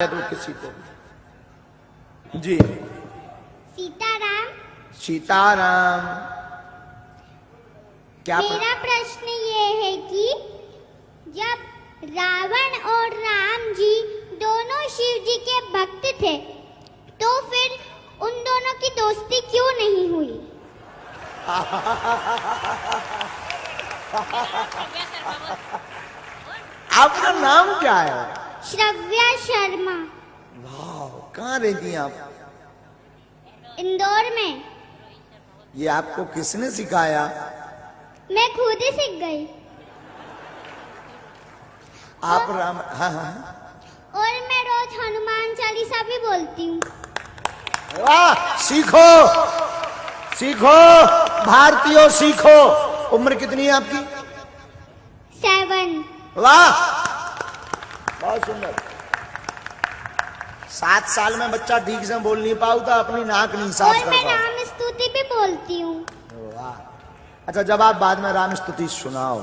तो किसी को जी। सीताराम। सीताराम। क्या मेरा प्रश्न ये है कि जब रावण और राम जी दोनों शिव जी के भक्त थे तो फिर उन दोनों की दोस्ती क्यों नहीं हुई? आपका नाम क्या है? श्रव्या शर्मा। वाह, कहाँ रहती हैं आप? इंदौर में। ये आपको किसने सिखाया? मैं खुद ही सीख गई। आप राम? हाँ हाँ। और मैं रोज हनुमान चालीसा भी बोलती हूँ। वाह, सीखो सीखो भारतीयों, सीखो। उम्र कितनी है आपकी? 7। वाह, बहुत सुंदर। 7 साल में बच्चा ठीक से बोल नहीं पाता, अपनी नाक नहीं साफ और कर मैं पाता। राम स्तुति भी बोलती हूँ। वाह। अच्छा, जब आप बाद में राम स्तुति सुनाओ।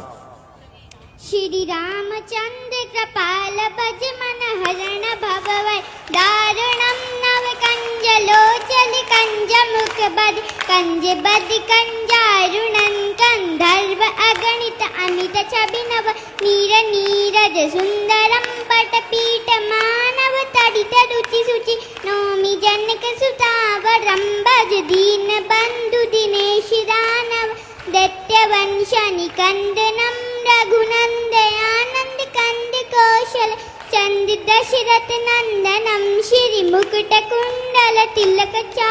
श्री रामचंद्र कृपाल भज मन हरण भवै दारुणम नव कंज लोचन कंज मुख बद कंज बद कंजारुणन कंधर्व अगणित अमित छबिनव नीर नीरज सुंदरम पटपीठ मानव तडित रुचि सुचि नौमि जनक सुतावरम भज दीन बंधु दिनेश दानव दैत्यवंश निकंदनम रघुनंदयानंद कंद कौशल चंद दशरथ नंदनम श्री मुकुट कुंडल तिलक चा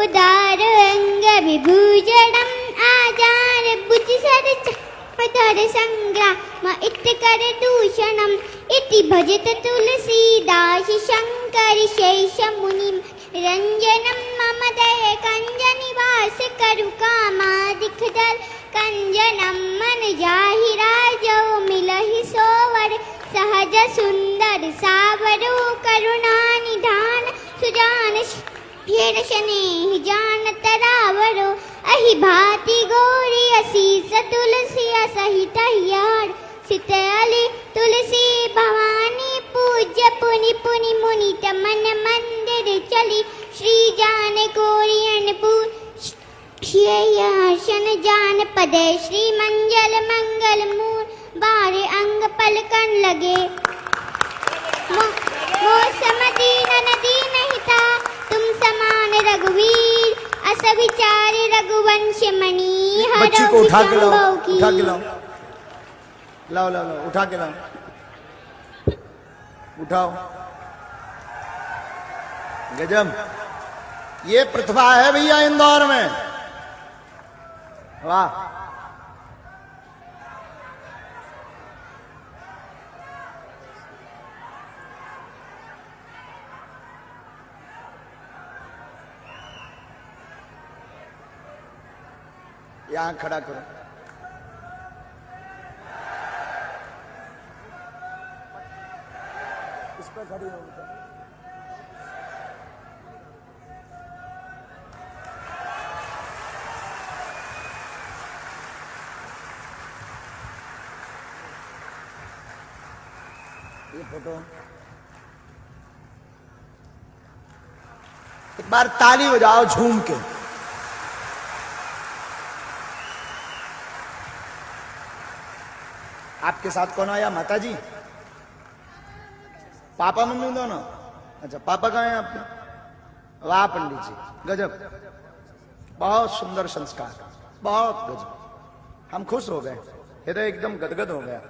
उदार अंग विभूषणम आजार भुज सर धर संग्राम इत कर दूषणम इति भजत तुलसीदास शंकर शेष मुनि रंजनम मम दय कंज निवास करु कामादिक दल कंजनम मन जाहि राजो मिलहि सोवर सहज सुंदर सावरो करुणा निधान सुजान ढेर स्नेह जानत रावरो अहि भांति गौरी असीस तुलसी सहित यार सितली तुलसी भवानी पूज्य पुनि पुनि मुनि मन मंदिर चली श्री जान गौरियन पूज शन जान पदे श्री मंगल मंगल मूल बारे अंग पलकन लगे मौसम दीन नदी नहीं था तुम समान रघुवीर अस विचार रघुवंश मणि बच्ची को उठा के लाओ, उठा के लाओ, लाओ लाओ लाओ, उठा के लाओ, उठाओ। गजब, ये प्रतिभा है भैया इंदौर में। वाह। यहां खड़ा करो। इस पर खड़ी हो। ये फोटो एक बार ताली बजाओ झूम के। आपके साथ कौन आया? माता जी, पापा मम्मी दोनों? अच्छा, पापा कहाँ हैं आपके? वाह पंडित जी, गजब, बहुत सुंदर संस्कार, बहुत गजब। हम खुश हो गए, हृदय एकदम गदगद हो गया।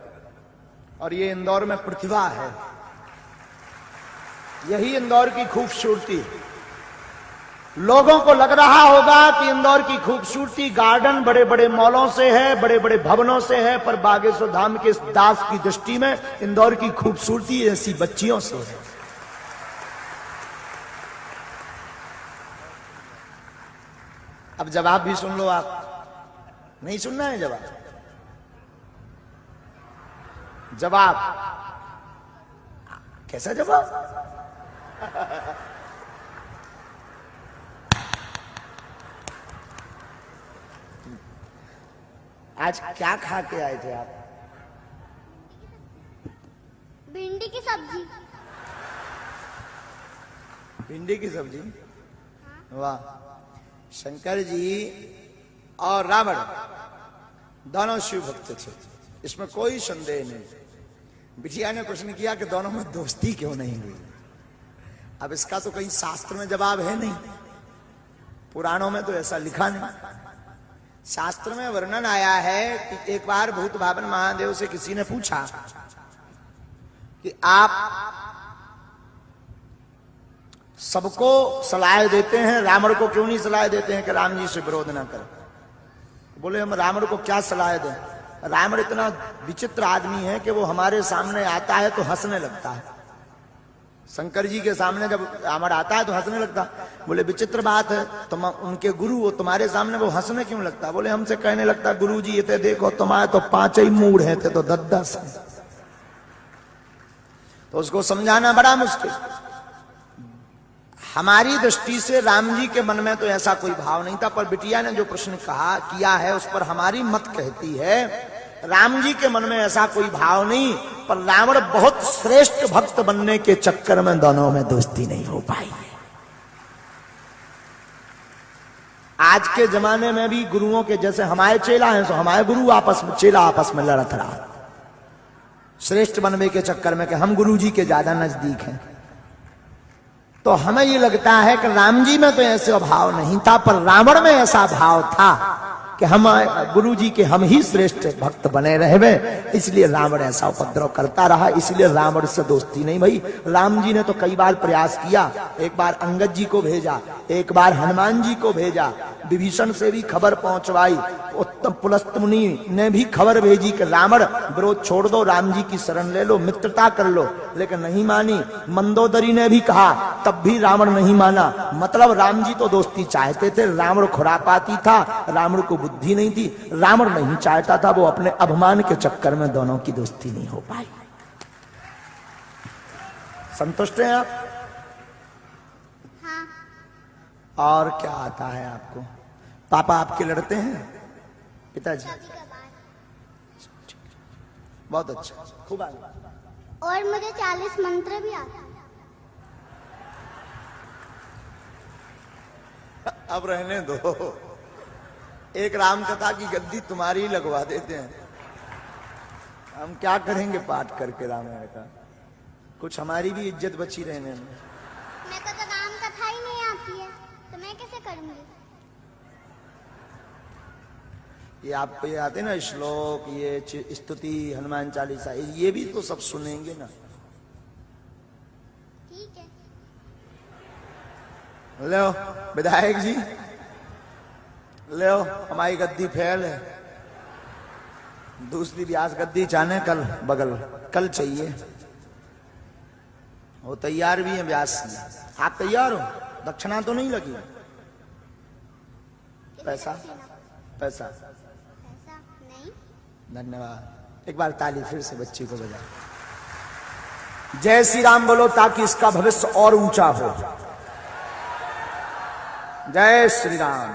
और ये इंदौर में प्रतिभा है, यही इंदौर की खूबसूरती है। लोगों को लग रहा होगा कि इंदौर की खूबसूरती गार्डन बड़े बड़े मॉलों से है, बड़े बड़े भवनों से है, पर बागेश्वर धाम के दास की दृष्टि में इंदौर की खूबसूरती ऐसी बच्चियों से है। अब जवाब भी सुन लो। आप नहीं सुनना है जवाब? जवाब कैसा जवाब? आज क्या खा के आए थे आप? भिंडी की सब्जी। भिंडी की सब्जी, वाह। शंकर जी और रावण दोनों शिव भक्त थे, इसमें कोई संदेह नहीं। बिटिया ने प्रश्न किया कि दोनों में दोस्ती क्यों नहीं हुई। अब इसका तो कहीं शास्त्र में जवाब है नहीं, पुराणों में तो ऐसा लिखा नहीं। शास्त्र में वर्णन आया है कि एक बार भूत भावन महादेव से किसी ने पूछा कि आप सबको सलाह देते हैं, रावण को क्यों नहीं सलाह देते हैं कि राम जी से विरोध ना करें। बोले हम रावण को क्या सलाह दें, रावण इतना विचित्र आदमी है कि वो हमारे सामने आता है तो हंसने लगता है। शंकर जी के सामने जब रावण आता है तो हंसने लगता। बोले विचित्र बात है, तुम उनके गुरु हो, तुम्हारे सामने वो हंसने क्यों लगता। बोले हमसे कहने लगता गुरु जी ये देखो तुम्हारे तो 5 ही मूड है, थे तो 10 है। तो उसको समझाना बड़ा मुश्किल। हमारी दृष्टि से राम जी के मन में तो ऐसा कोई भाव नहीं था, पर बिटिया ने जो प्रश्न कहा किया है उस पर हमारी मत कहती है राम जी के मन में ऐसा कोई भाव नहीं, पर रावण बहुत श्रेष्ठ भक्त बनने के चक्कर में दोनों में दोस्ती नहीं हो पाई है। आज के जमाने में भी गुरुओं के जैसे हमारे चेला हैं तो हमारे गुरु आपस में, चेला आपस में लड़त रहा श्रेष्ठ बनने के चक्कर में कि हम गुरु जी के ज्यादा नजदीक हैं। तो हमें ये लगता है कि राम जी में तो ऐसा भाव नहीं था, पर रावण में ऐसा भाव था कि हम गुरु जी के हम ही श्रेष्ठ भक्त बने रहे, इसलिए रावण ऐसा उपद्रव करता रहा, इसलिए रावण से दोस्ती नहीं भई। राम जी ने तो कई बार प्रयास किया, एक बार अंगद जी को भेजा, एक बार हनुमान जी को भेजा, विभीषण से भी खबर पहुंचवाई, उत्तम पुलस्त मुनि ने भी खबर भेजी कि रावण विरोध छोड़ दो, राम जी की शरण ले लो, मित्रता कर लो, लेकिन नहीं मानी। मंदोदरी ने भी कहा, तब भी रावण नहीं माना। मतलब राम जी तो दोस्ती चाहते थे, रावण खुरापाती था, रावण को बुद्धि नहीं थी, रावण नहीं चाहता था, वो अपने अभिमान के चक्कर में दोनों की दोस्ती नहीं हो पाई। संतुष्ट हैं आप? हाँ। और क्या आता है आपको? पापा आपके लड़ते हैं? पिताजी? बहुत अच्छा, खूब आगे। और मुझे 40 मंत्र भी आते हैं। अब रहने दो, एक राम कथा की गद्दी तुम्हारी ही लगवा देते हैं। हम क्या करेंगे पाठ करके रामायण का, कुछ हमारी भी इज्जत बची रहने में। मेरे को तो राम कथा ही नहीं आती है, तो मैं कैसे करूंगी? ये आपको ये आते ना श्लोक, ये स्तुति, हनुमान चालीसा, ये भी तो सब सुनेंगे ना। ठीक है। लो विधायक जी, लो हमारी गद्दी फैल है, दूसरी व्यास गद्दी चाहने कल बगल, कल चाहिए। वो तैयार भी है व्यास जी, आप तैयार हो? दक्षिणा तो नहीं लगी? पैसा पैसा ऐसा नहीं। धन्यवाद। एक बार ताली फिर से बच्ची को बजा। जय श्री राम बोलो ताकि इसका भविष्य और ऊंचा हो। जय श्री राम।